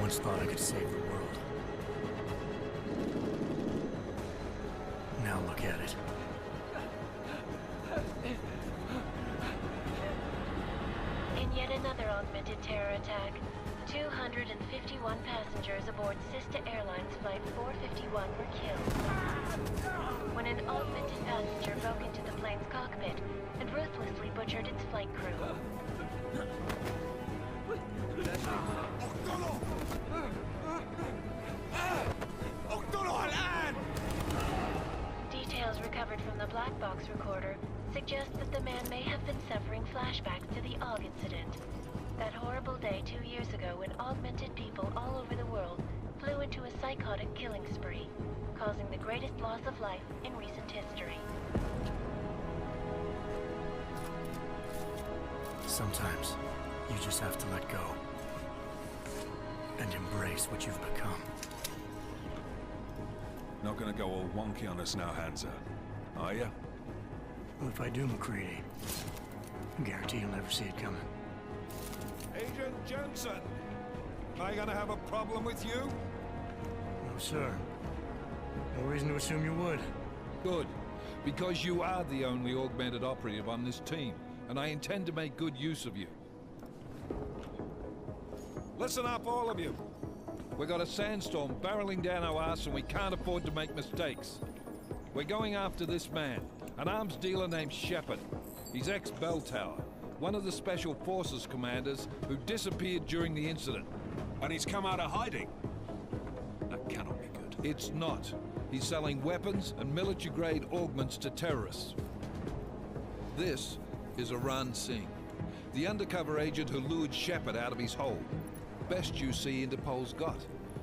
once thought I could save the world. Now look at it. In yet another augmented terror attack, 251 passengers aboard Sister Airlines Flight 451 were killed when an augmented passenger broke into the plane's cockpit and ruthlessly butchered its flight crew. Details recovered from the black box recorder suggest that the man may have been suffering flashbacks to the AUG incident. That horrible day 2 years ago when augmented people all over the world flew into a psychotic killing spree, causing the greatest loss of life in recent history. Sometimes, you just have to let go. And embrace what you've become. Not gonna go all wonky on us now, Hansa, are you? Well, if I do, McCready, I guarantee you'll never see it coming. Agent Jensen! Am I gonna have a problem with you? No, sir. No reason to assume you would. Good. Because you are the only augmented operative on this team, and I intend to make good use of you. Listen up, all of you. We got a sandstorm barreling down our ass and we can't afford to make mistakes. We're going after this man, an arms dealer named Shepard. He's ex-Bell Tower, one of the Special Forces commanders who disappeared during the incident. And he's come out of hiding. That cannot be good. It's not. He's selling weapons and military-grade augments to terrorists. This is Aran Singh, the undercover agent who lured Shepard out of his hole. Best you see Interpol's got.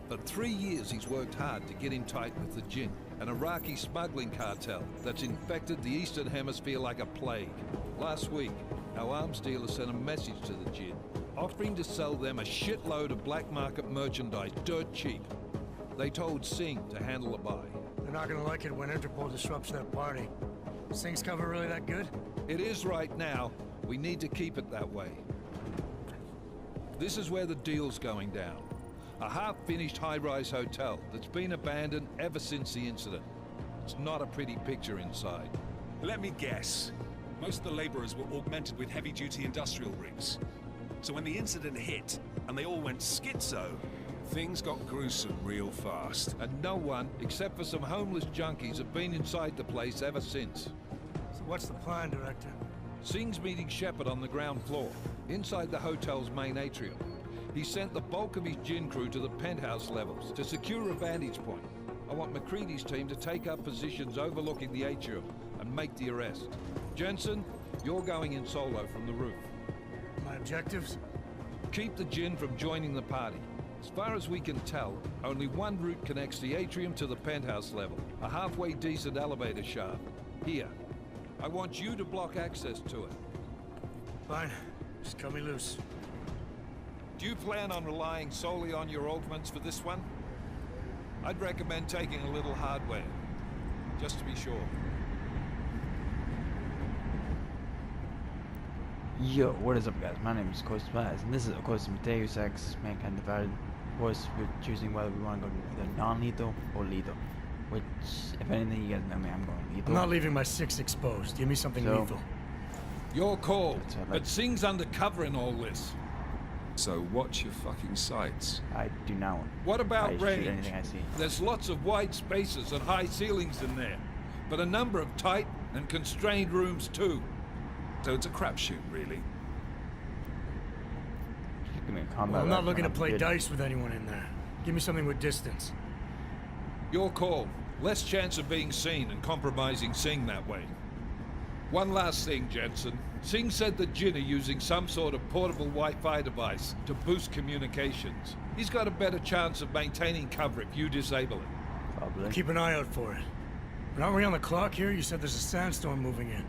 For 3 years he's worked hard to get in tight with the Jinn, an Iraqi smuggling cartel that's infected the Eastern Hemisphere like a plague. Last week, our arms dealer sent a message to the Jinn, offering to sell them a shitload of black market merchandise dirt cheap. They told Singh to handle the buy. They're not gonna like it when Interpol disrupts their party. Singh's cover really that good? It is right now. We need to keep it that way. This is where the deal's going down. A half-finished high-rise hotel that's been abandoned ever since the incident. It's not a pretty picture inside. Let me guess. Most of the laborers were augmented with heavy-duty industrial rigs. So when the incident hit, and they all went schizo, things got gruesome real fast. And no one, except for some homeless junkies, have been inside the place ever since. So what's the plan, Director? Singh's meeting Shepard on the ground floor, inside the hotel's main atrium. He sent the bulk of his Jinn crew to the penthouse levels to secure a vantage point. I want McCready's team to take up positions overlooking the atrium and make the arrest. Jensen, you're going in solo from the roof. My objectives? Keep the Jinn from joining the party. As far as we can tell, only one route connects the atrium to the penthouse level, a halfway decent elevator shaft. Here. I want you to block access to it. Fine. Just cut me loose. Do you plan on relying solely on your augments for this one? I'd recommend taking a little hardware, just to be sure. Yo, what is up guys, my name is DemoRyze, and this is of course Deus Ex Mankind Divided. Of course, we're choosing whether we want to go either non-lethal or lethal. Which, if anything, you guys know me, I'm going lethal. I'm not leaving my 6 exposed. Give me something lethal. Your call, but Singh's undercover in all this. So watch your fucking sights. I do not want. What about range? Shoot anything I see. There's lots of wide spaces and high ceilings in there, but a number of tight and constrained rooms too. So it's a crapshoot, really. Just give me a combat. Well, I'm not looking to play dice with anyone in there. Give me something with distance. Your call. Less chance of being seen and compromising Singh that way. One last thing, Jensen. Singh said the Jinn are using some sort of portable Wi-Fi device to boost communications. He's got a better chance of maintaining cover if you disable it. Probably. Keep an eye out for it. But aren't we on the clock here? You said there's a sandstorm moving in.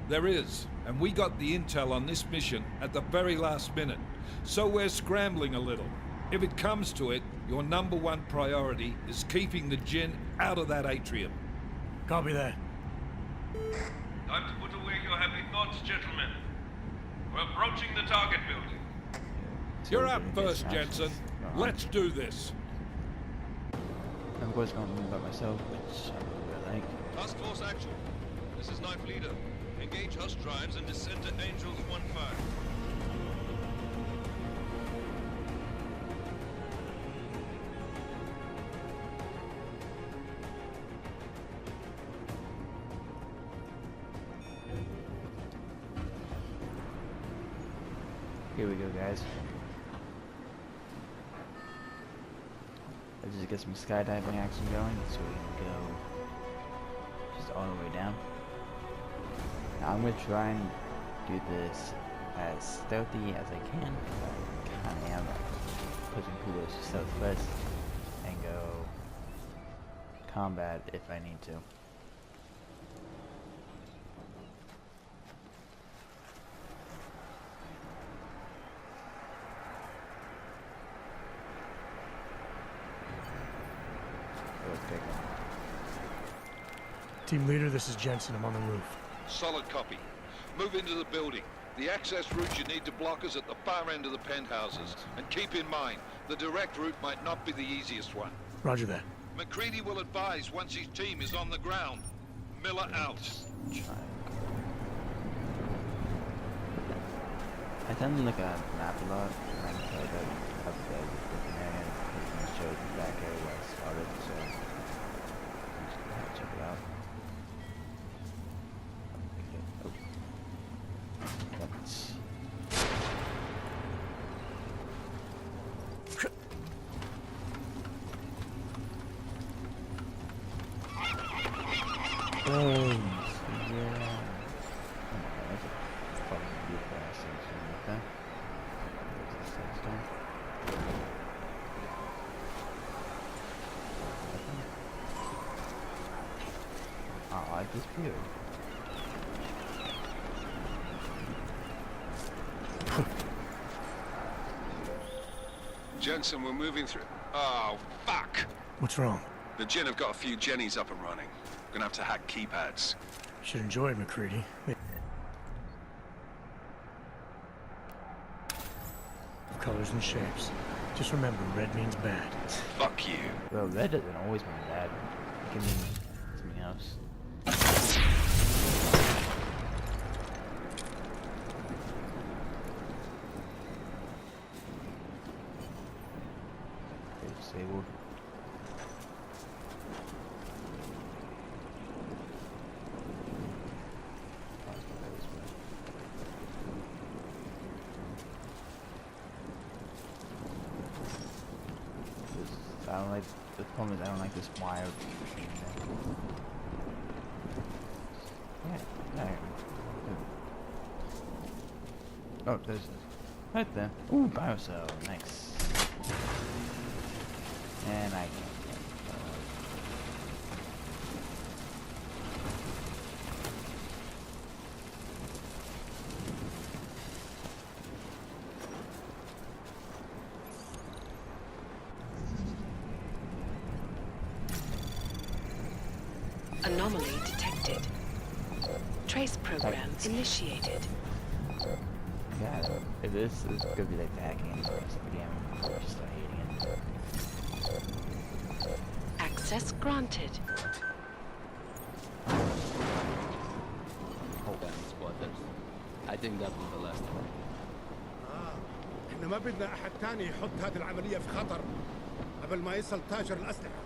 There is, and we got the intel on this mission at the very last minute, so we're scrambling a little. If it comes to it, your #1 priority is keeping the Jinn out of that atrium. Copy that. Time to put away your happy thoughts, gentlemen. We're approaching the target building. You're we're up gonna get first, some Jensen. actions going on. Let's do this. I'm of course going to move by myself, which I really like. Task Force Action. This is Knife Leader. Engage Hush drives and descend to Angels 1-5. Here we go, guys. Let's just get some skydiving action going so we can go just all the way down. Now I'm going to try and do this as stealthy as I can. I kind of am pushing kudos to stealth first and go combat if I need to. Team leader, this is Jensen. I'm on the roof. Solid copy. Move into the building. The access route you need to block is at the far end of the penthouses. And keep in mind, the direct route might not be the easiest one. Roger that. McCready will advise once his team is on the ground. Miller out. I tend to look at the map a lot and try to update the area and show the back area where I started, so I'm just gonna check it out. Oh, yeah. That's a fucking beautiful ass thing like that. There's the sandstone. Oh, I like this view. Jensen, we're moving through. Oh, fuck! What's wrong? The Jinn have got a few Jennies up and running. Gonna have to hack keypads. You should enjoy it, McCready. Of colors and shapes. Just remember, red means bad. Fuck you. Well, red doesn't always mean bad. It can mean something else. Okay, disabled. I don't like, the problem is I don't like this wire thing there. Yeah, there. Oh, there's this. Right there. Ooh, biocell, nice. And I can't. Anomaly detected. Trace program initiated. God, if this is gonna be like the hacking interface of the game, I'm just start hating it. Access granted. Spotters. I think that was the last one. احنا ما بدنا احد تاني يحط هذه العملية في خطر قبل ما يصل تاجر الأسلحة.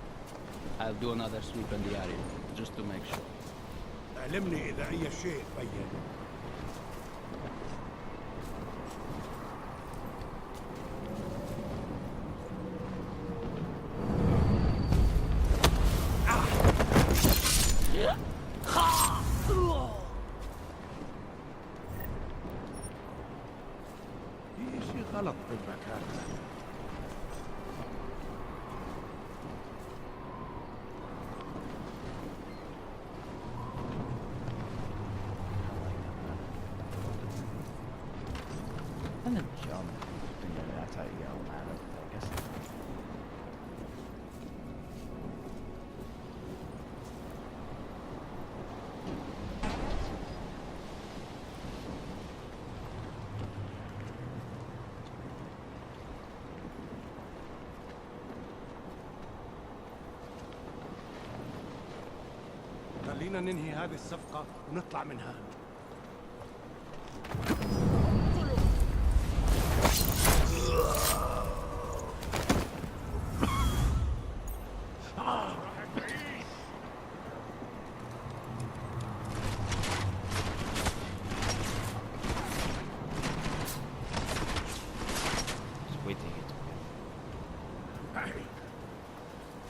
I'll do another sweep in the area, just to make sure. علمني إذا أي شيء بين. في شيء غلط بالمكان. And then jump. Yeah, that's how you get all mad at it, I guess. خلينا ننهي هذه الصفقة ونطلع منها.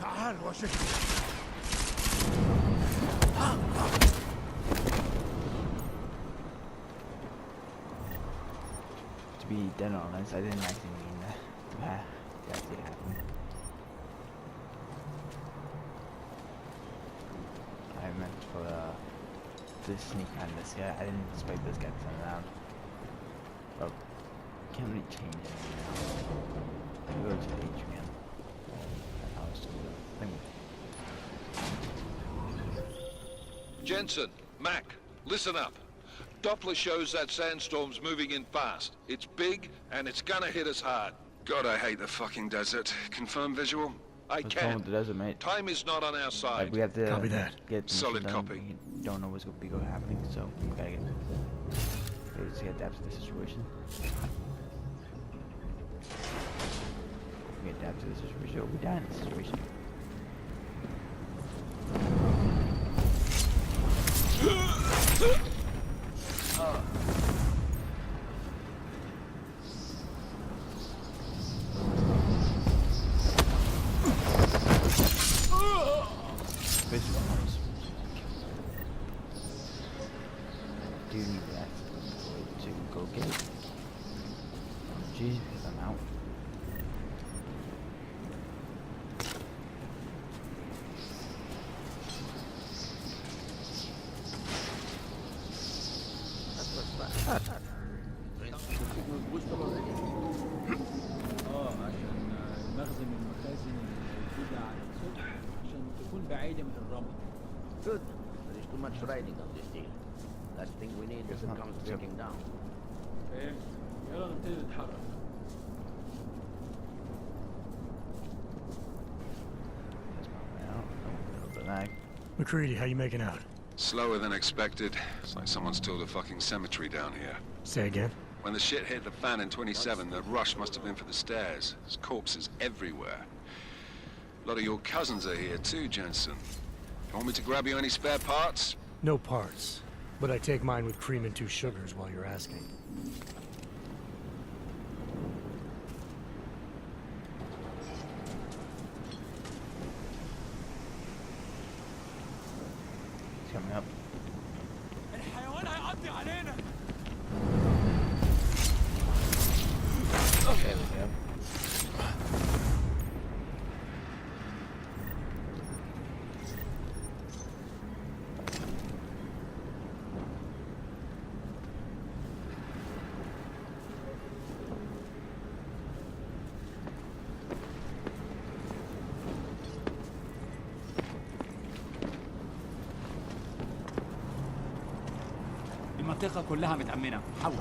تعال وشوف. To be dead honest, I didn't actually mean that to actually happen. I meant for this sneak behind this guy. I didn't expect this guy to turn around. But can't really change anything now. I'll go to the Adrian. That's how it's going to go. Jensen, Mac, listen up. Doppler shows that sandstorm's moving in fast. It's big, and it's gonna hit us hard. God, I hate the fucking desert. Confirm visual? I What's wrong with the can. desert, mate? Time is not on our Like, side. we have to Copy that. get some Solid shit done. copy. We don't know what's going to be happening, so we gotta just adapt to the situation. We adapt to the situation, or we die in the situation. Visual noise. Do you need that to go get it? Oh, jeez, because I'm out. عشان المخزن المخازن الموجودة على السطح عشان تكون بعيدة من الرمل. Good. There's too much riding on this deal. Last thing we need is it comes ticking down. فهمت؟ يلا نبتدي نتحرك. That's my way out. A little bit lag. McCready, how you making out? Slower than expected. It's like someone's tilled a fucking cemetery down here. Say again? When the shit hit the fan in 27, the rush must have been for the stairs. There's corpses everywhere. A lot of your cousins are here too, Jensen. You want me to grab you any spare parts? No parts. But I take mine with cream and 2 sugars while you're asking. It's coming up. There we go. المنطقة كلها متأمنة. حول.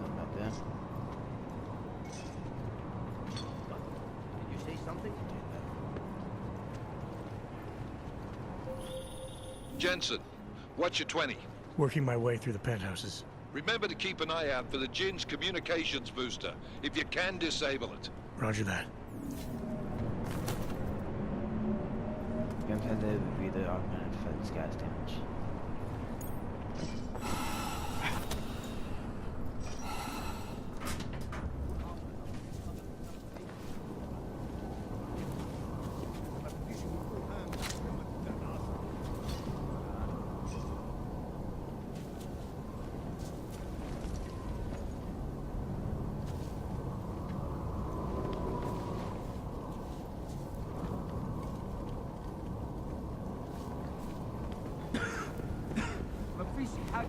About that. Did you say something? Jensen, what's your 20? Working my way through the penthouses. Remember to keep an eye out for the Jin's communications booster. If you can, disable it. Roger that. Games had to be the augmented for this guy's damage. مفيش حاجة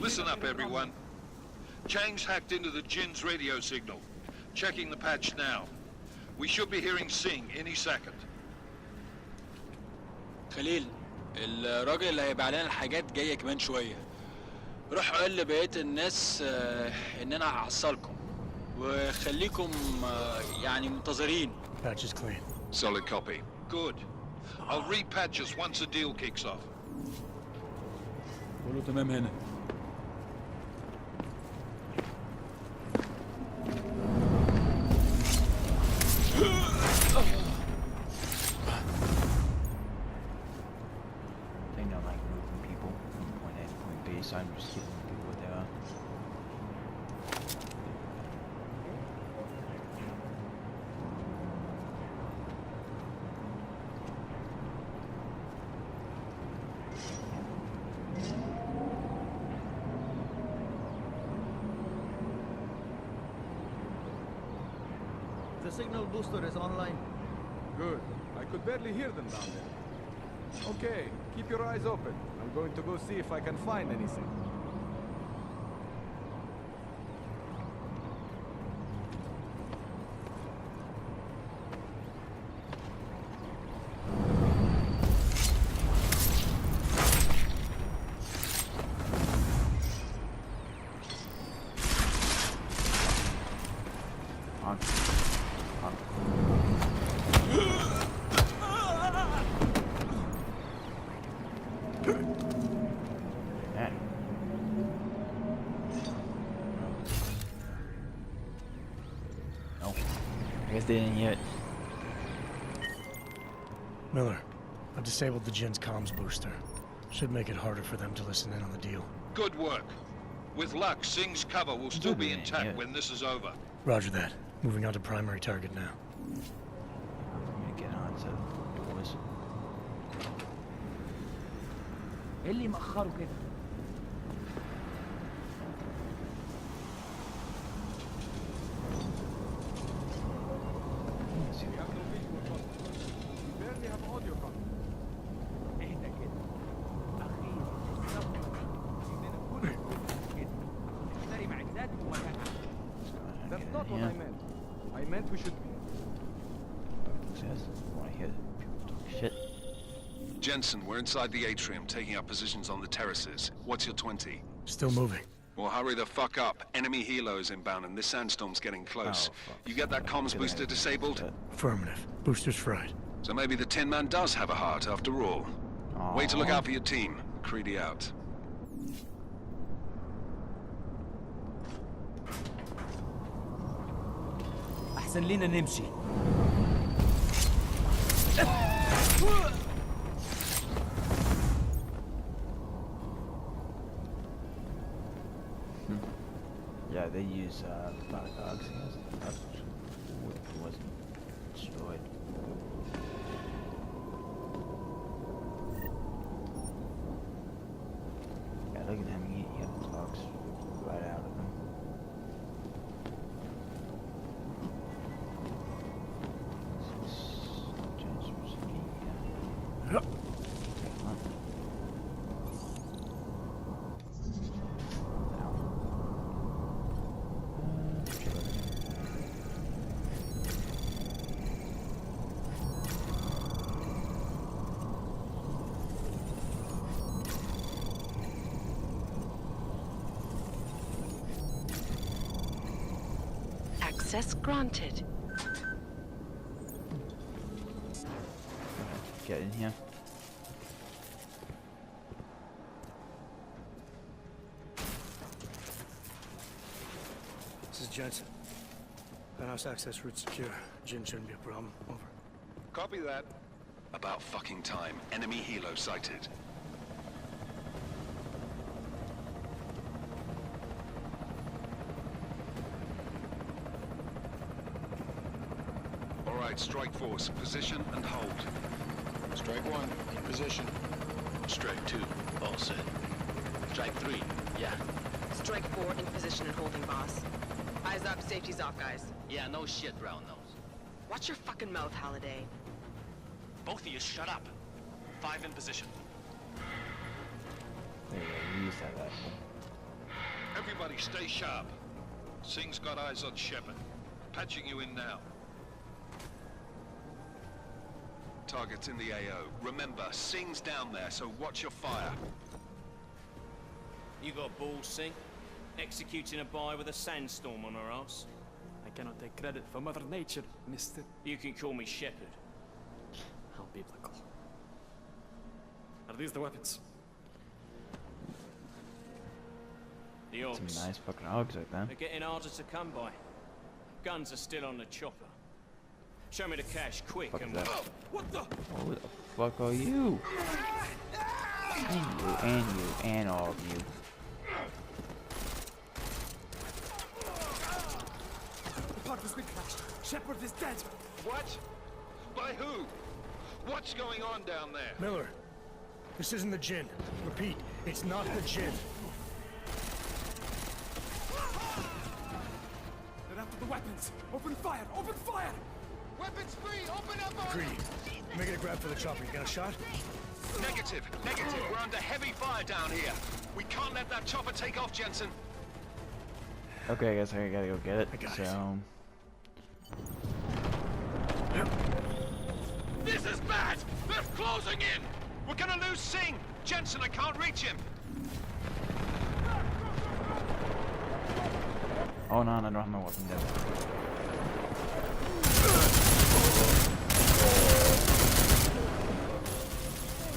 Listen up, everyone. Chang's hacked into the Jin's radio signal. Checking the patch now. We should be hearing Sing any second. خليل الراجل اللي هيبيع لنا الحاجات جايه كمان شويه. روح قول لبقيه الناس ان انا هحصلكم وخليكم يعني منتظرين. Patch is clean. Solid copy. Good. I'll repatch us once the deal kicks off. كله تمام هنا. They don't like moving people from point A to point B, so I'm just keeping people where they are. The signal booster is online. Good. I could barely hear them down there. Okay, keep your eyes open. I'm going to go see if I can find anything. I guess they didn't hear it. Miller, I've disabled the Jin's comms booster. Should make it harder for them to listen in on the deal. Good work. With luck, Sing's cover will still be intact when this is over. Roger that. Moving on to primary target now. I'm gonna get on to doors. ايه اللي مأخره كده؟ Barely have audio copy. اهدى كده. أخيرا إننا كل كده. نشتري معدات ومكانها. That's not what I meant. I meant we should be. Says, I want to hear people talk shit. Jensen, we're inside the atrium, taking up positions on the terraces. What's your 20? Still moving. Well, hurry the fuck up. Enemy helos inbound, and this sandstorm's getting close. You get that comms booster disabled? Affirmative. Booster's fried. So maybe the Tin Man does have a heart after all. Way to look out for your team. Creedy out. أحسن لينا نمشي. Yeah, they use fire dogs. That's what wasn't destroyed. Yeah, look at him. He talks right out of him. Access granted. Get in here. This is Jensen. Penthouse access route secure. Jin shouldn't be a problem. Over. Copy that. About fucking time. Enemy helo sighted. All right, strike force. Position and hold. Strike one, in position. Strike two, all set. Strike three, yeah. Strike 4 in position and holding, boss. Eyes up, safety's off, guys. Yeah, no shit, round nose. Watch your fucking mouth, Halliday. Both of you shut up. 5 in position. There you go, use that rifle. Everybody stay sharp. Singh's got eyes on Shepard. Patching you in now. Target's in the AO. Remember, Singh's down there, so watch your fire. You got balls, Singh? Executing a buy with a sandstorm on our ass? I cannot take credit for Mother Nature, mister. You can call me Shepard. How biblical. Are these the weapons? The Orcs. Some nice fucking Orcs right there. They're getting harder to come by. Guns are still on the chopper. Show me the cash, quick, Fuck and is that? what the? Who the fuck are you? And you, and all of you. The part was crashed. Shepard is dead. What? By who? What's going on down there? Miller, this isn't the Jinn. Repeat, it's not the Jinn. They're after the weapons. Open fire! Open fire! Weapons free! Open up! Greedy, making a grab for the chopper. You got a shot? Negative. We're under heavy fire down here. We can't let that chopper take off, Jensen. Okay, I guess I gotta go get it. So. This is bad! They're closing in! We're gonna lose Singh! Jensen, I can't reach him! Oh no, I don't have my weapon yet.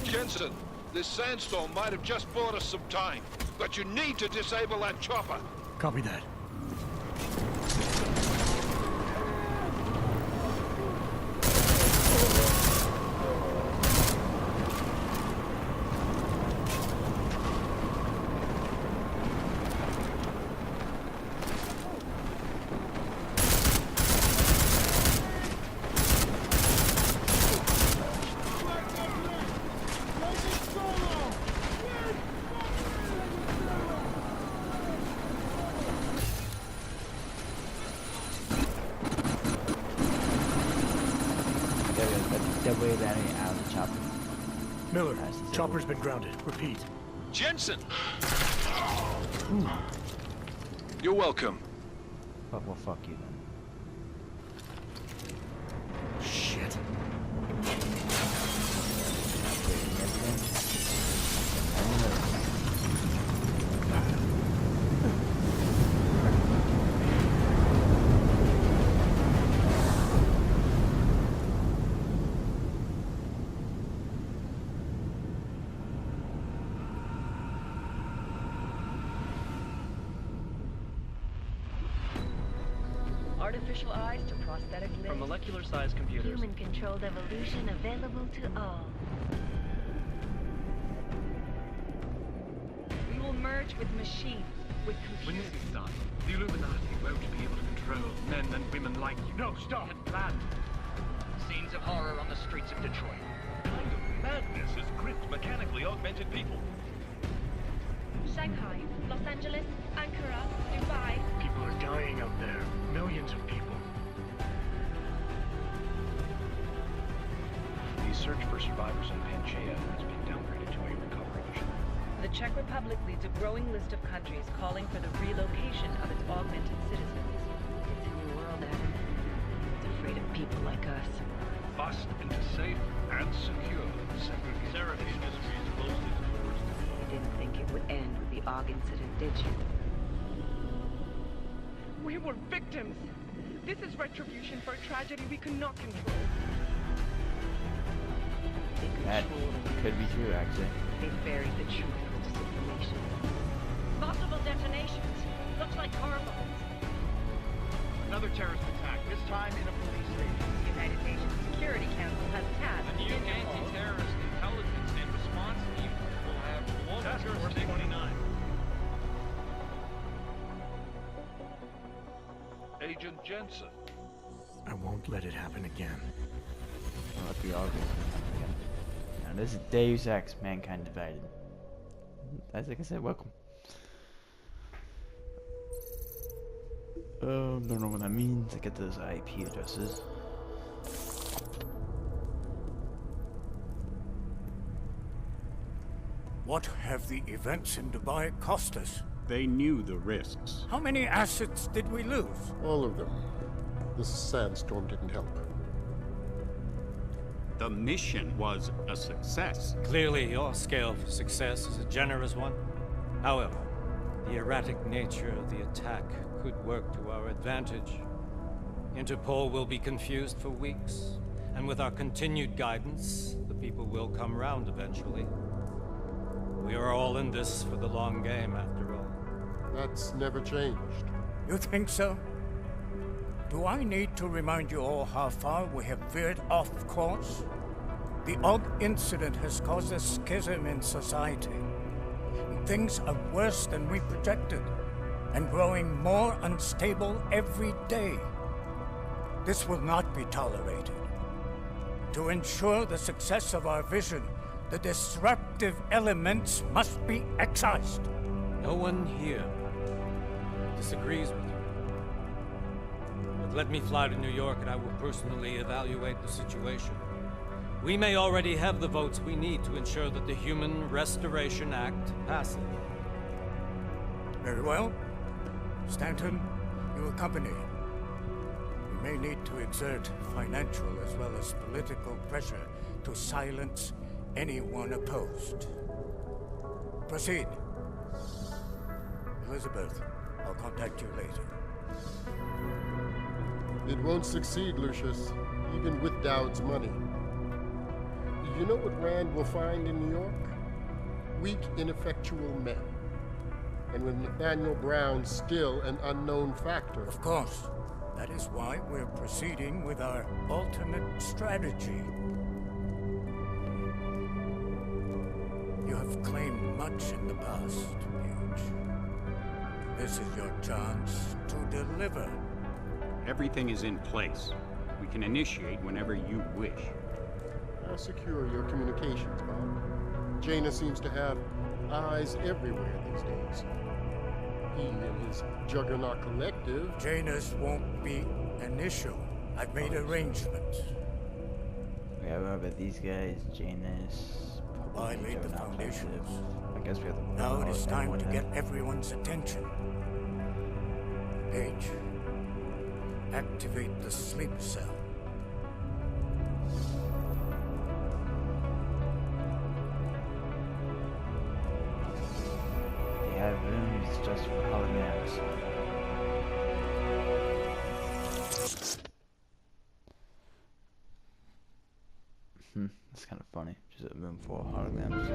Jensen, this sandstorm might have just bought us some time, but you need to disable that chopper. Copy that. Way running out of the chopper. Miller, chopper's been grounded. Repeat. Jensen! You're welcome. But well, fuck you then. Shit. Artificial eyes to prosthetic limbs. From molecular-sized computers. Human-controlled evolution available to all. We will merge with machines, with When computers. this is done, the Illuminati won't be able to control men and women like you. No, stop! We had planned. Scenes of horror on the streets of Detroit. Kind of madness has gripped mechanically augmented people. Shanghai, Los Angeles, Ankara, Dubai. People are dying out there. Millions of people. The search for survivors in Panchaea has been downgraded to a recovery mission. The Czech Republic leads a growing list of countries calling for the relocation of its augmented citizens. It's a new world, Adam. It's afraid of people like us. Bust into safe and secure segregation. Seraph Industries closed its doors. You didn't think it would end with the AUG incident, did you? We were victims. This is retribution for a tragedy we could not control. That could be true, actually. They buried the truth with disinformation. Multiple detonations. Looks like car bombs. Another terrorist attack, this time in a police station. The United Nations Security Council has tasked The new anti-terrorist intelligence and response team will have global jurisdiction. 29. Agent Jensen. I won't let it happen again. I'll let the August happen again. Now this is Deus Ex, Mankind Divided. As like I said, welcome. Don't know what that means. I get those IP addresses. What have the events in Dubai cost us? They knew the risks. How many assets did we lose? All of them. The sandstorm didn't help. The mission was a success. Clearly, your scale for success is a generous one. However, the erratic nature of the attack could work to our advantage. Interpol will be confused for weeks, and with our continued guidance, the people will come round eventually. We are all in this for the long game, after all. That's never changed. You think so? Do I need to remind you all how far we have veered off course? The Og incident has caused a schism in society. Things are worse than we projected, and growing more unstable every day. This will not be tolerated. To ensure the success of our vision, the disruptive elements must be excised. No one here disagrees with you. But let me fly to New York and I will personally evaluate the situation. We may already have the votes we need to ensure that the Human Restoration Act passes. Very well. Stanton, you accompany. We may need to exert financial as well as political pressure to silence anyone opposed. Proceed. Elizabeth, I'll contact you later. It won't succeed, Lucius, even with Dowd's money. You know what Rand will find in New York? Weak, ineffectual men. And with Nathaniel Brown still an unknown factor. Of course. That is why we're proceeding with our alternate strategy. You have claimed much in the past, Huge. This is your chance to deliver. Everything is in place. We can initiate whenever you wish. I'll secure your communications, Bob. Jaina seems to have eyes everywhere these days. He and his Juggernaut Collective... Janus won't be an issue. I've made arrangements. Yeah, remember these guys, Janus. I laid the foundations. I guess we have to... Now it is time to get everyone's attention. Page, activate the sleep cell. They have rooms just for holograms. That's kind of funny. Just a room for holograms.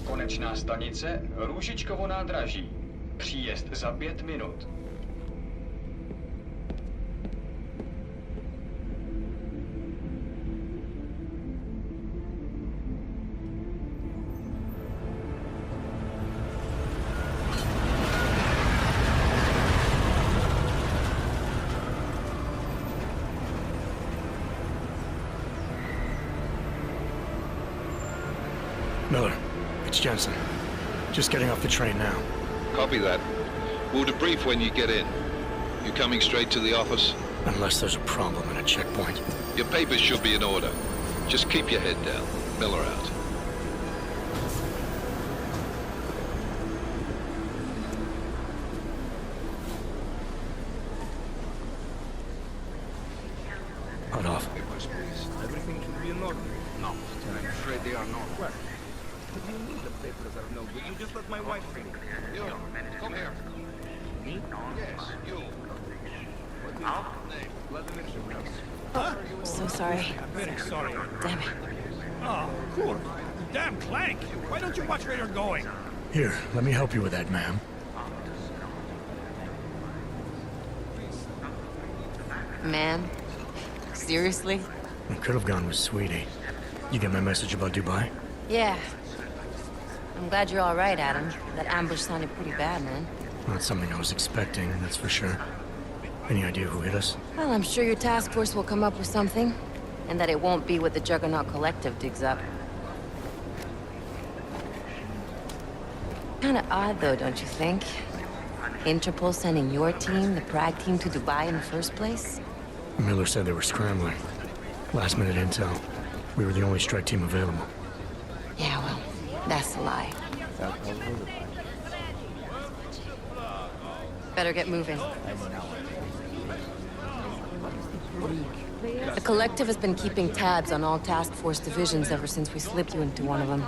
Konečná stanice Růžičkovo nádraží. Příjezd za 5 minut. Miller, it's Jensen. Just getting off the train now. Copy that. We'll debrief when you get in. You coming straight to the office? Unless there's a problem at a checkpoint. Your papers should be in order. Just keep your head down. Miller out. Hold off. Everything should be in order. No, I'm afraid they are not. What? What do you mean the papers are no good? You just let my wife finish. You, come here. Me? Yes, you. What is your name? Vladimir Shevkov. Huh? So sorry. I'm very sorry. Damn it. Oh, cool. Damn Clank! Why don't you watch where you're going? Here, let me help you with that, ma'am. Ma'am? Seriously? I could have gone with Sweetie. You get my message about Dubai? Yeah. I'm glad you're all right, Adam. That ambush sounded pretty bad, man. Not something I was expecting, that's for sure. Any idea who hit us? Well, I'm sure your task force will come up with something. And that it won't be what the Juggernaut Collective digs up. Kinda odd, though, don't you think? Interpol sending your team, the Prague team, to Dubai in the first place? Miller said they were scrambling. Last minute intel. We were the only strike team available. Yeah, well, that's a lie. Better get moving. The Collective has been keeping tabs on all task force divisions ever since we slipped you into one of them.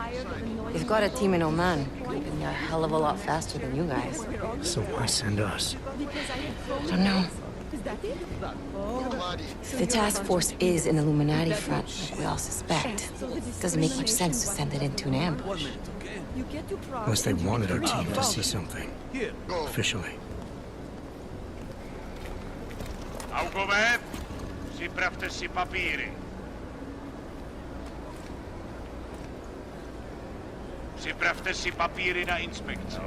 They've got a team in Oman. Could have been there a hell of a lot faster than you guys. So why send us? I don't know. If the task force is an Illuminati front, like we all suspect, it doesn't make much sense to send it into an ambush. Unless they wanted our team to see something. Officially. Augowe, připravte si papíry. Připravte si papíry na inspekci.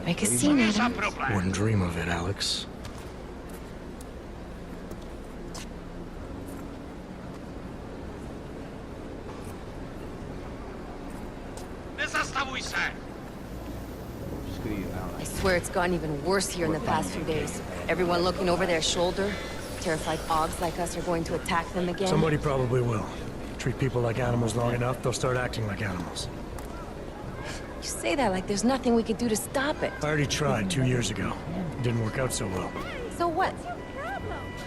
Make a scene, Adam. Wouldn't dream of it, Alex. Nezastavuj se! I swear it's gotten even worse here in the past few days. Everyone looking over their shoulder. Terrified Augs like us are going to attack them again. Somebody probably will. Treat people like animals long enough, they'll start acting like animals. You say that like there's nothing we could do to stop it. I already tried 2 years ago. It didn't work out so well. So what?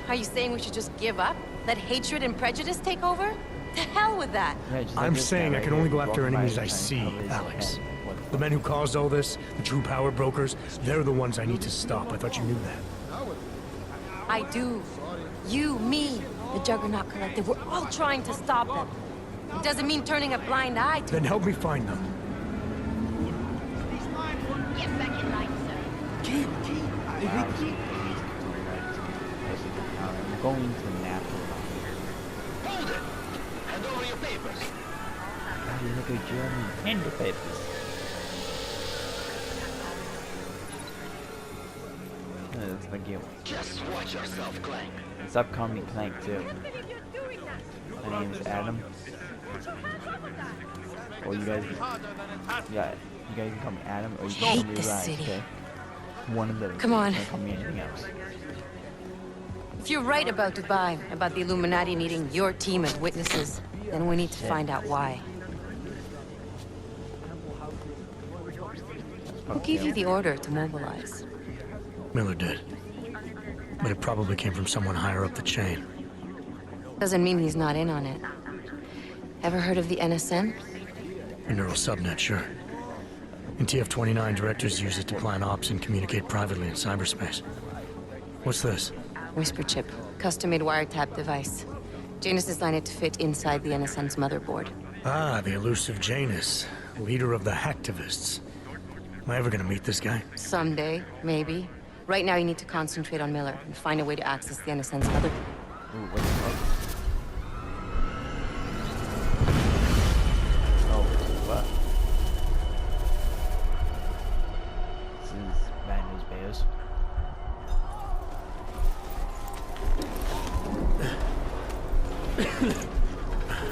Are you saying we should just give up? Let hatred and prejudice take over? To hell with that! I'm saying I can only go after enemies I see, Alex. The men who caused all this, the true power brokers, they're the ones I need to stop. I thought you knew that. I do. You, me, the Juggernaut Collective, we're all trying to stop them. It doesn't mean turning a blind eye to Then help me find them. Get back in line, sir. I'm going to nap. Hold it! Hand over your papers. How do you look at German? Hand the papers. That's the guilt. Just watch yourself, Clank. Stop calling me Clank too. My name is Adam. Or you guys, yeah, you guys can call me Adam, or you can call me Rise. Okay? One of them. Come on. You can't call me anything else. If you're right about Dubai, about the Illuminati needing your team as witnesses, then we need to find out why. Who gave you the order to mobilize? Miller did. But it probably came from someone higher up the chain. Doesn't mean he's not in on it. Ever heard of the NSN? A neural subnet, sure. In TF-29, directors use it to plan ops and communicate privately in cyberspace. What's this? Whisper chip. Custom-made wiretap device. Janus designed it to fit inside the NSN's motherboard. Ah, the elusive Janus. Leader of the hacktivists. Am I ever gonna meet this guy? Someday, maybe. Right now you need to concentrate on Miller and find a way to access the NSN's motherboard. Ooh, what the fuck? Oh, what? This is bad news, bears.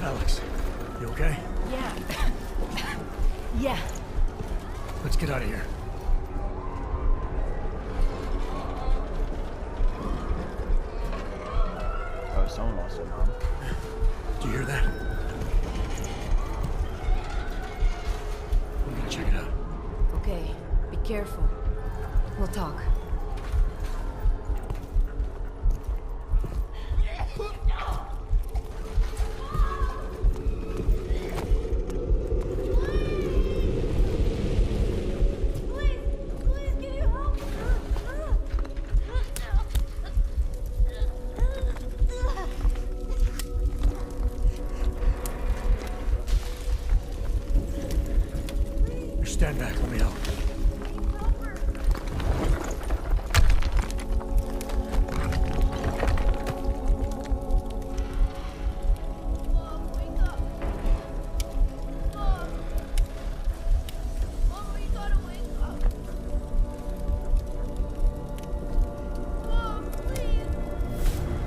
Alex, you okay? Yeah. Yeah. Let's get out of here. Oh, someone lost their mom. Do you hear that? I'm gonna check it out. Okay, be careful. We'll talk. Stand back, let me help.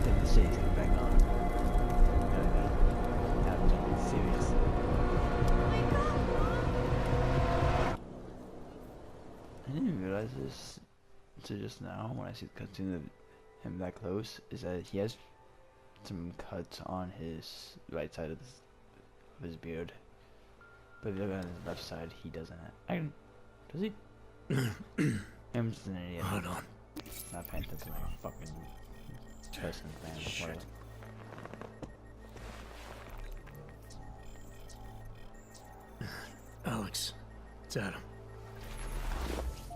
Take the shades back on. That was really serious. I didn't realize this until just now when I see the cutscene of him that close, is that he has some cuts on his right side of his beard. But if you look on his left side, he doesn't. Does he? I'm just an idiot. Hold on. Not paying attention to my fucking person, man. Whatever. Alex, it's Adam.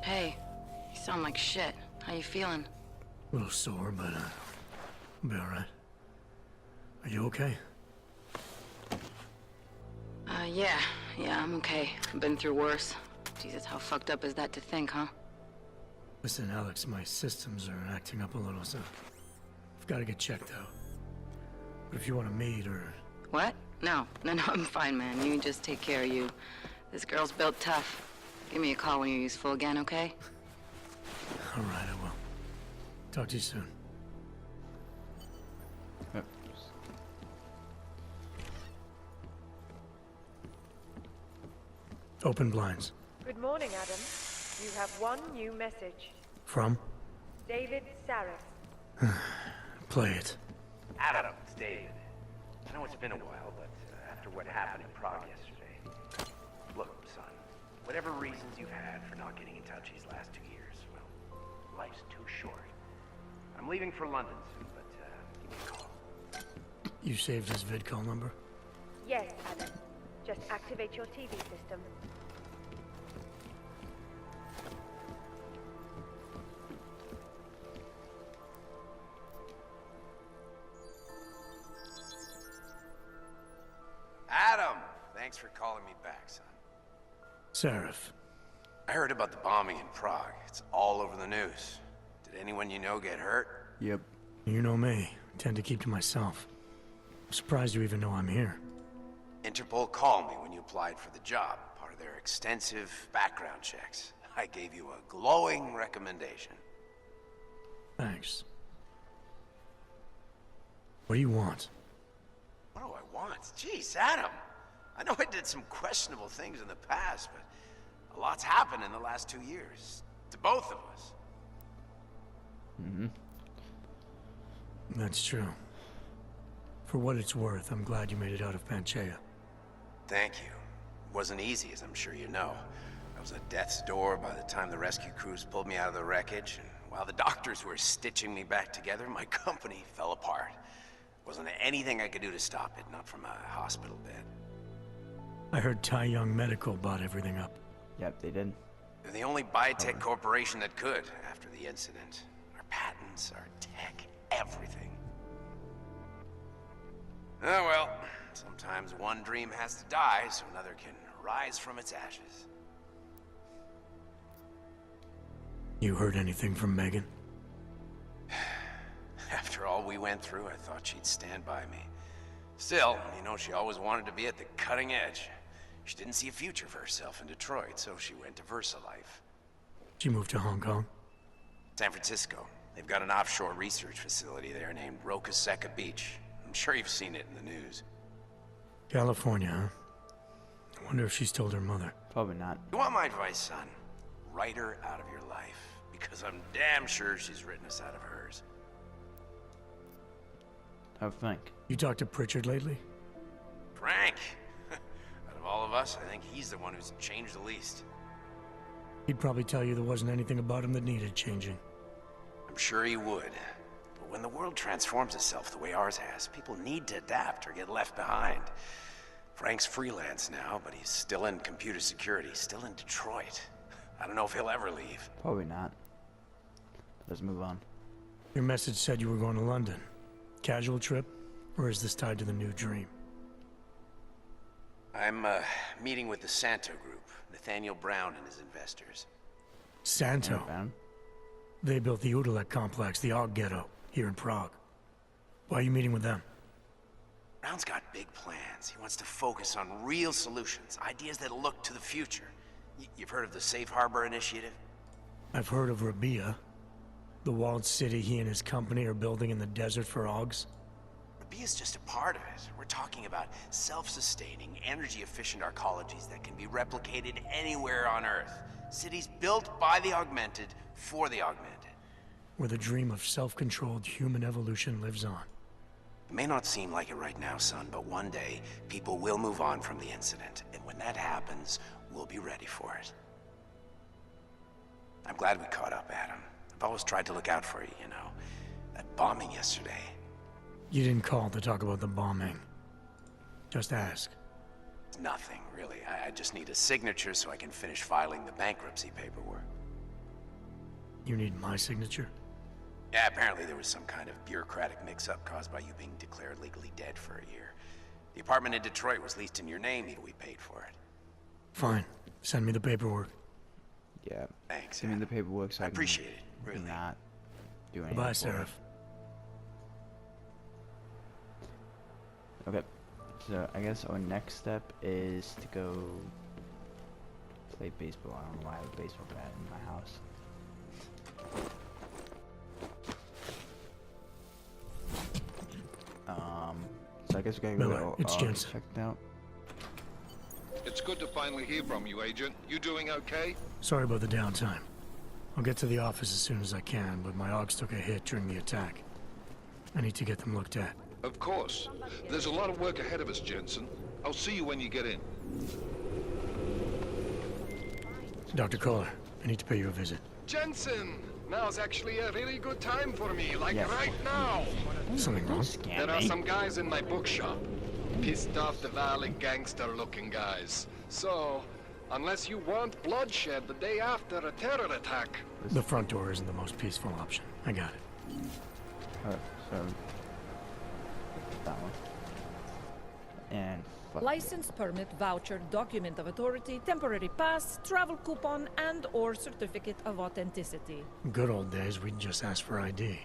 Hey, you sound like shit. How you feeling? A little sore, but I'll be alright. Are you okay? Yeah, I'm okay. I've been through worse. Jesus, how fucked up is that to think, huh? Listen, Alex, my systems are acting up a little, so I've got to get checked out. But if you want to meet or... What? No, I'm fine, man. You just take care of you. This girl's built tough. Give me a call when you're useful again, okay? Alright, I will. Talk to you soon. Yep. Open blinds. Good morning, Adam. You have one new message. From? David Sareth. Play it. Adam, it's David. I know it's been a while, but after what happened in Prague yesterday... Look, son, whatever reasons you've had for not getting in touch these last 2 years, well, life's too short. I'm leaving for London soon, but give me a call. You saved his vidcall number? Yes, Adam. Just activate your TV system. Adam! Thanks for calling me back, son. Sareth. I heard about the bombing in Prague. It's all over the news. Did anyone you know get hurt? Yep. You know me. I tend to keep to myself. I'm surprised you even know I'm here. Interpol called me when you applied for the job, part of their extensive background checks. I gave you a glowing recommendation. Thanks. What do you want? What do I want? Jeez, Adam! I know I did some questionable things in the past, but a lot's happened in the last 2 years. To both of us. Mm-hmm. That's true. For what it's worth, I'm glad you made it out of Panchaea. Thank you. It wasn't easy, as I'm sure you know. I was at death's door by the time the rescue crews pulled me out of the wreckage, and while the doctors were stitching me back together, my company fell apart. Wasn't anything I could do to stop it, not from a hospital bed. I heard Tai Young Medical bought everything up. Yep, they did. They're the only biotech corporation that could after the incident. Our patents, our tech, everything. Oh well, sometimes one dream has to die so another can rise from its ashes. You heard anything from Megan? After all we went through, I thought she'd stand by me. Still, you know, she always wanted to be at the cutting edge. She didn't see a future for herself in Detroit, so she went to VersaLife. She moved to Hong Kong? San Francisco. They've got an offshore research facility there named Roca Seca Beach. I'm sure you've seen it in the news. California, huh? I wonder if she's told her mother. Probably not. You want my advice, son? Write her out of your life, because I'm damn sure she's written us out of hers. Have a think. You talked to Pritchard lately? Frank! Out of all of us, I think he's the one who's changed the least. He'd probably tell you there wasn't anything about him that needed changing. I'm sure he would. But when the world transforms itself the way ours has, people need to adapt or get left behind. Frank's freelance now, but he's still in computer security, still in Detroit. I don't know if he'll ever leave. Probably not. Let's move on. Your message said you were going to London. Casual trip? Or is this tied to the new dream? I'm meeting with the Santo Group, Nathaniel Brown and his investors. Santo? They built the Udalek complex, the Og Ghetto, here in Prague. Why are you meeting with them? Brown's got big plans. He wants to focus on real solutions, ideas that look to the future. You've heard of the Safe Harbor Initiative? I've heard of Rabia. The walled city he and his company are building in the desert for Augs. Rabia's just a part of it. We're talking about self-sustaining, energy-efficient arcologies that can be replicated anywhere on Earth. Cities built by the augmented, for the augmented. Where the dream of self-controlled human evolution lives on. It may not seem like it right now, son, but one day, people will move on from the incident. And when that happens, we'll be ready for it. I'm glad we caught up, Adam. I've always tried to look out for you, you know. That bombing yesterday. You didn't call to talk about the bombing. Just ask. It's nothing, really. I just need a signature so I can finish filing the bankruptcy paperwork. You need my signature? Yeah, apparently there was some kind of bureaucratic mix-up caused by you being declared legally dead for a year. The apartment in Detroit was leased in your name, either we paid for it. Fine. Send me the paperwork. Yeah. Thanks. Send me the paperwork so I appreciate it, really. Not do anything. Goodbye, Seraph. Okay. So I guess our next step is to go play baseball. I don't know why I have a baseball bat in my house. So I guess we gotta Miller, go it's Jensen. check it out. It's good to finally hear from you, Agent. You doing okay? Sorry about the downtime. I'll get to the office as soon as I can, but my Augs took a hit during the attack. I need to get them looked at. Of course. There's a lot of work ahead of us, Jensen. I'll see you when you get in. Dr. Kohler, I need to pay you a visit. Jensen! Now's actually a really good time for me, like right now! Something wrong? There are some guys in my bookshop. Pissed off the Valley gangster-looking guys. So, unless you want bloodshed the day after a terror attack... The front door isn't the most peaceful option. I got it. Alright, so... that one. And... License, permit, voucher, document of authority, temporary pass, travel coupon, and or certificate of authenticity. Good old days, we'd just ask for ID.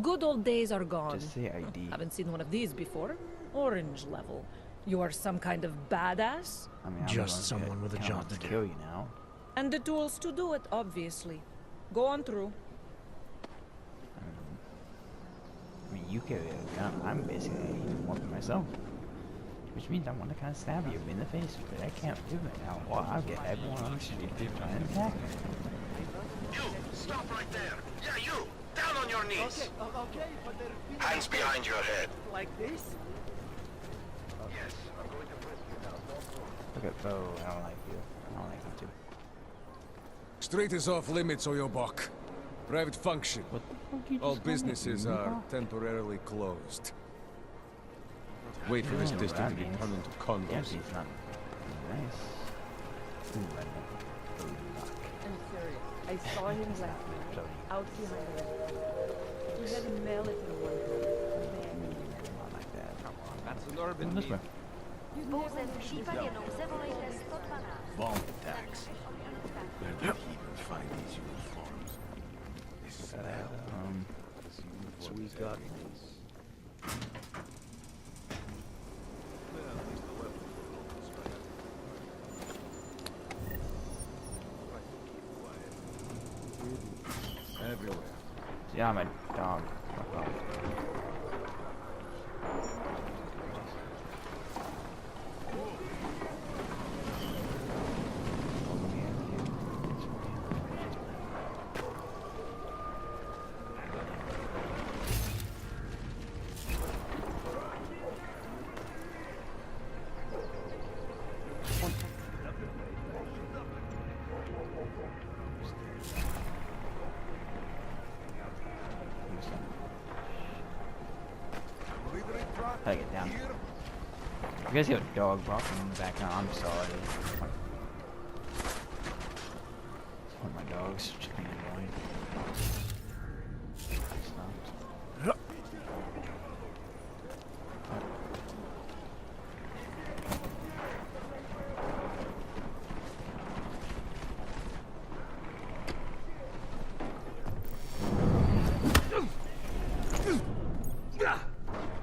Good old days are gone. Just say ID. Haven't seen one of these before. Orange level. You are some kind of badass? I mean, just someone with a job to do. Kill you now. And the tools to do it, obviously. Go on through. I mean, you carry a gun. I'm basically one for myself. Which means I want to kind of stab you in the face, but I can't do it now. Well, I'll get everyone on the street trying to attack me. You! Stop right there! Yeah, you! Down on your knees! Okay, but they're... Hands behind your head. Like this? Yes, I'm going to press you now. Okay, oh, I don't like you. I don't like you too. Street is off limits, Oyobok. Private function. All businesses are temporarily closed. Wait for this district to be turned into condos. It's not nice. I'm serious. I saw him last night, out behind the restaurant. He had a mallet in one hand. Not like that. Come on. That's an urban this way. Bomb attacks. Where did he even find these uniforms? This is so we got everywhere. Yeah, I'm a dog. Fuck off. Gotta get down. You guys hear a dog barking in the background? I'm sorry. One of my dogs just being annoying. Stopped.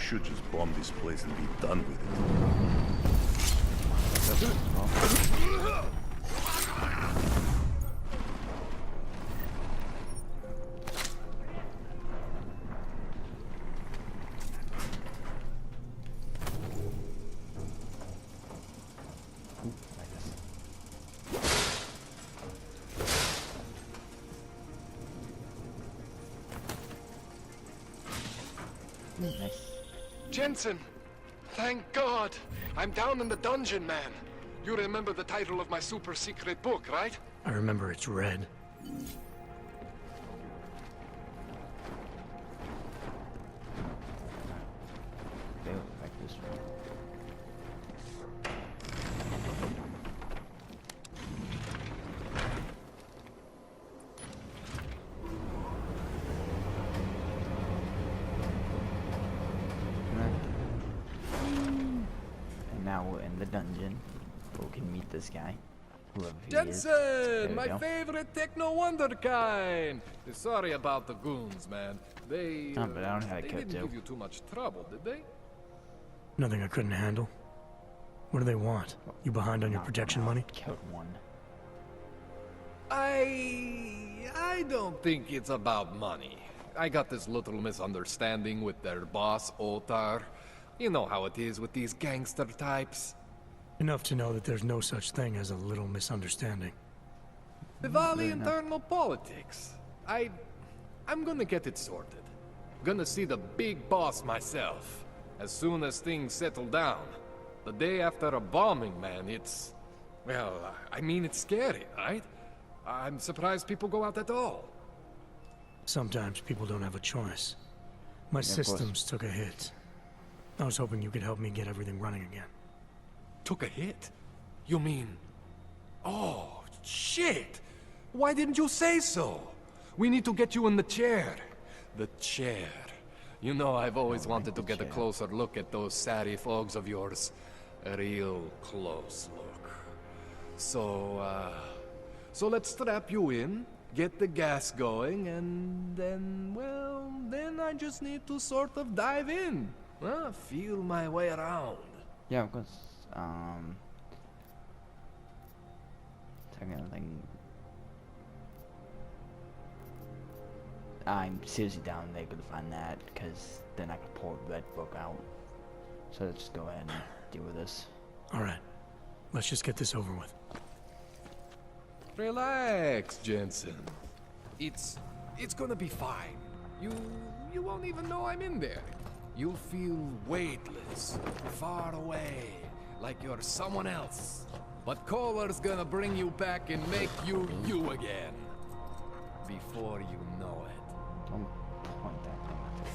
should just bomb this place and be done with it. Nice. Jensen! Thank God! I'm down in the dungeon, man. You remember the title of my super secret book, right? I remember it's red. now in the dungeon. We can meet this guy. Whoever he is. Jensen, There we my go. favorite techno wonderkind. Sorry about the goons, man. They, Oh, but I don't know how to they kill didn't two. give you too much trouble, did they? Nothing I couldn't handle. What do they want? You behind on your protection money? Killed one. I don't think it's about money. I got this little misunderstanding with their boss, Otar. You know how it is with these gangster types. Enough to know that there's no such thing as a little misunderstanding. The Valley internal politics. I'm gonna get it sorted. Gonna see the big boss myself. As soon as things settle down. The day after a bombing, man, it's... Well, I mean, it's scary, right? I'm surprised people go out at all. Sometimes people don't have a choice. My of course. systems took a hit. I was hoping you could help me get everything running again. Took a hit? You mean... Oh, shit! Why didn't you say so? We need to get you in the chair. The chair. You know, I've always wanted to get a closer look at those Sarif Ogs of yours. A real close look. So let's strap you in, get the gas going, and then, well, then I just need to sort of dive in. Feel my way around. Yeah, of course. Second thing. I'm seriously down there to find that, because then I can pull a red book out. So let's just go ahead and deal with this. Alright. Let's just get this over with. Relax, Jensen. It's gonna be fine. You won't even know I'm in there. You'll feel weightless, far away, like you're someone else. But Kohler's gonna bring you back and make you you again. Before you know it. Don't point that thing at me.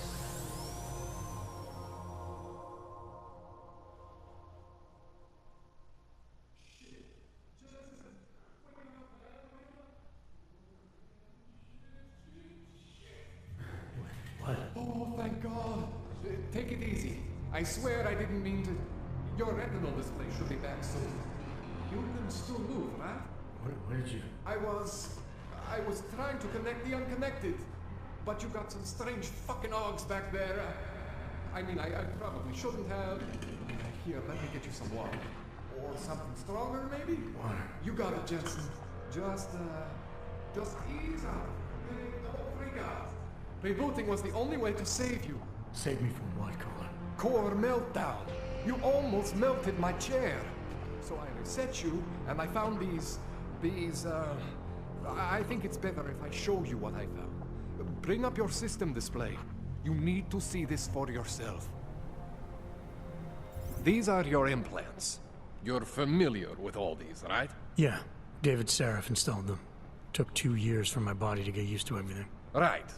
What? Oh, thank God. Take it easy. I swear I didn't mean to... Your retinal display should be back soon. You can still move, right? Where did you... I was trying to connect the unconnected. But you got some strange fucking Ogs back there. I mean, I probably shouldn't have. Here, let me get you some water. Or something stronger, maybe? Water. You got it, Jensen. Just ease out. Don't freak out. Rebooting was the only way to save you. Save me from what, Kohler? Core meltdown. You almost melted my chair. So I reset you, and I found these, I think it's better if I show you what I found. Bring up your system display. You need to see this for yourself. These are your implants. You're familiar with all these, right? Yeah. David Sarif installed them. Took 2 years for my body to get used to everything. Right.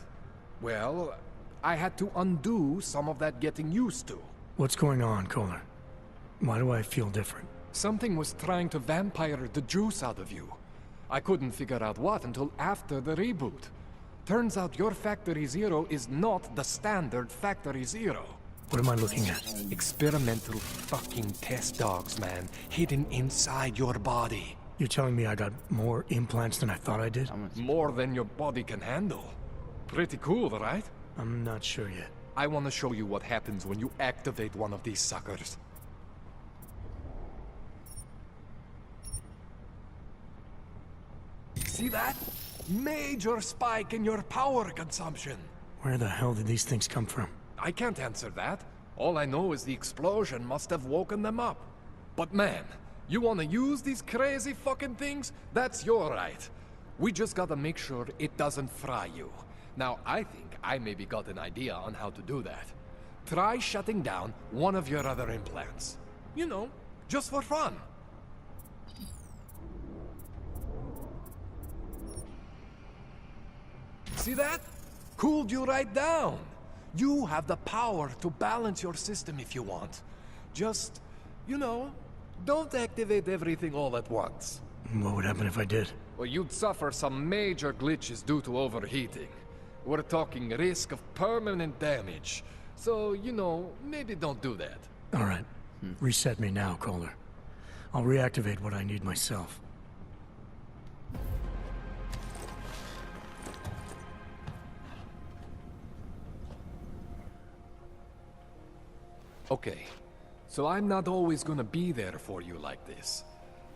Well, I had to undo some of that getting used to. What's going on, Kohler? Why do I feel different? Something was trying to vampire the juice out of you. I couldn't figure out what until after the reboot. Turns out your Factory Zero is not the standard Factory Zero. What am I looking at? Experimental fucking test dogs, man. Hidden inside your body. You're telling me I got more implants than I thought I did? More than your body can handle. Pretty cool, right? I'm not sure yet. I want to show you what happens when you activate one of these suckers. See that? Major spike in your power consumption. Where the hell did these things come from? I can't answer that. All I know is the explosion must have woken them up. But man, you want to use these crazy fucking things? That's your right. We just gotta make sure it doesn't fry you. Now, I think I maybe got an idea on how to do that. Try shutting down one of your other implants. You know, just for fun. See that? Cooled you right down. You have the power to balance your system if you want. Just, you know, don't activate everything all at once. What would happen if I did? Well, you'd suffer some major glitches due to overheating. We're talking risk of permanent damage. So, you know, maybe don't do that. All right. Reset me now, Kohler. I'll reactivate what I need myself. Okay, so I'm not always gonna be there for you like this.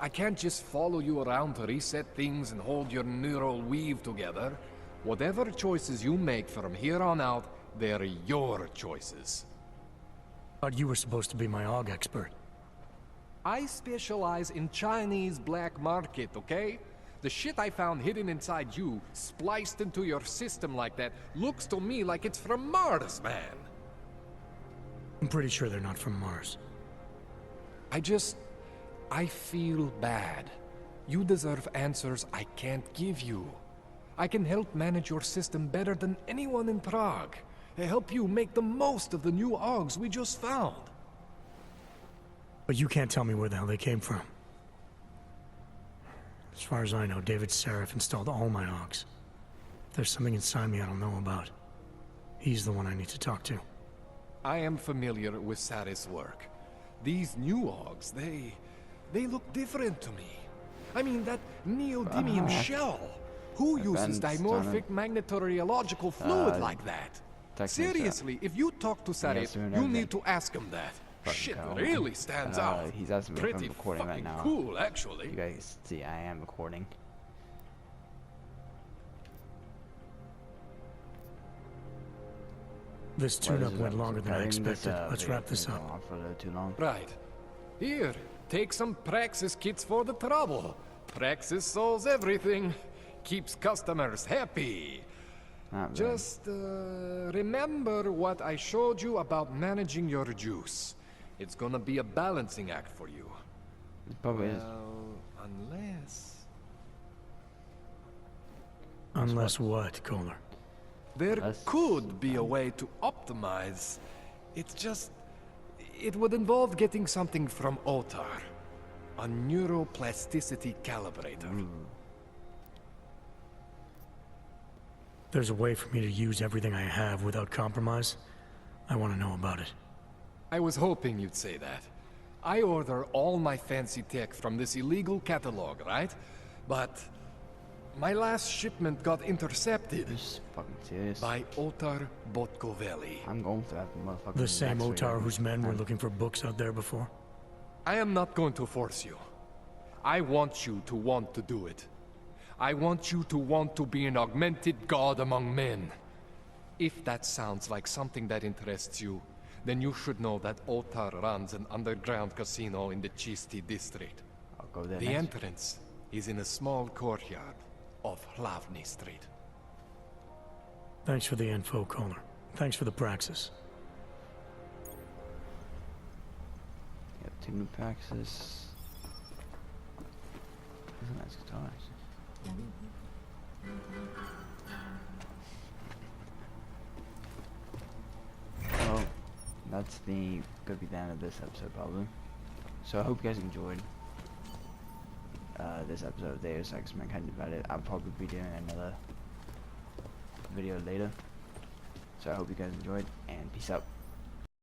I can't just follow you around to reset things and hold your neural weave together. Whatever choices you make from here on out, they're your choices. Thought you were supposed to be my AUG expert. I specialize in Chinese black market, okay? The shit I found hidden inside you, spliced into your system like that, looks to me like it's from Mars, man. I'm pretty sure they're not from Mars. I feel bad. You deserve answers I can't give you. I can help manage your system better than anyone in Prague. Help you make the most of the new AUGs we just found. But you can't tell me where the hell they came from. As far as I know, David Seraph installed all my AUGs. If there's something inside me I don't know about, he's the one I need to talk to. I am familiar with Sarah's work. These new AUGs, they look different to me. I mean, that neodymium shell. Who uses dimorphic magnetoreological fluid like that? Seriously, if you talk to Sarah, you need to ask him that. Shit really stands out. He's asking me if I'm Pretty recording right fucking now. cool, actually. You guys see, I am recording. This tune-up went longer than I expected. Let's wrap this up. For a little too long. Right. Here, take some Praxis kits for the trouble. Praxis solves everything. Keeps customers happy. Just remember what I showed you about managing your juice. It's gonna be a balancing act for you. It probably is. Unless... Unless what, Kohler? There could be a way to optimize. It's just... It would involve getting something from Otar. A neuroplasticity calibrator. There's a way for me to use everything I have without compromise. I want to know about it. I was hoping you'd say that. I order all my fancy tech from this illegal catalog, right? But my last shipment got intercepted by Otar Botkoveli. I'm going for that motherfucker. The same Otar whose men were looking for books out there before? I am not going to force you. I want you to want to do it. I want you to want to be an augmented god among men. If that sounds like something that interests you, then you should know that Otar runs an underground casino in the Chisti district. I'll go there The next. entrance is in a small courtyard of Hlavny Street. Thanks for the info, Kohler. Thanks for the praxis. Got 2 new praxis. That's a nice guitar, actually. Well, that's gonna be the end of this episode, probably. So I hope you guys enjoyed this episode of Deus Ex Mankind Divided. I'll probably be doing another video later. So I hope you guys enjoyed, and peace out.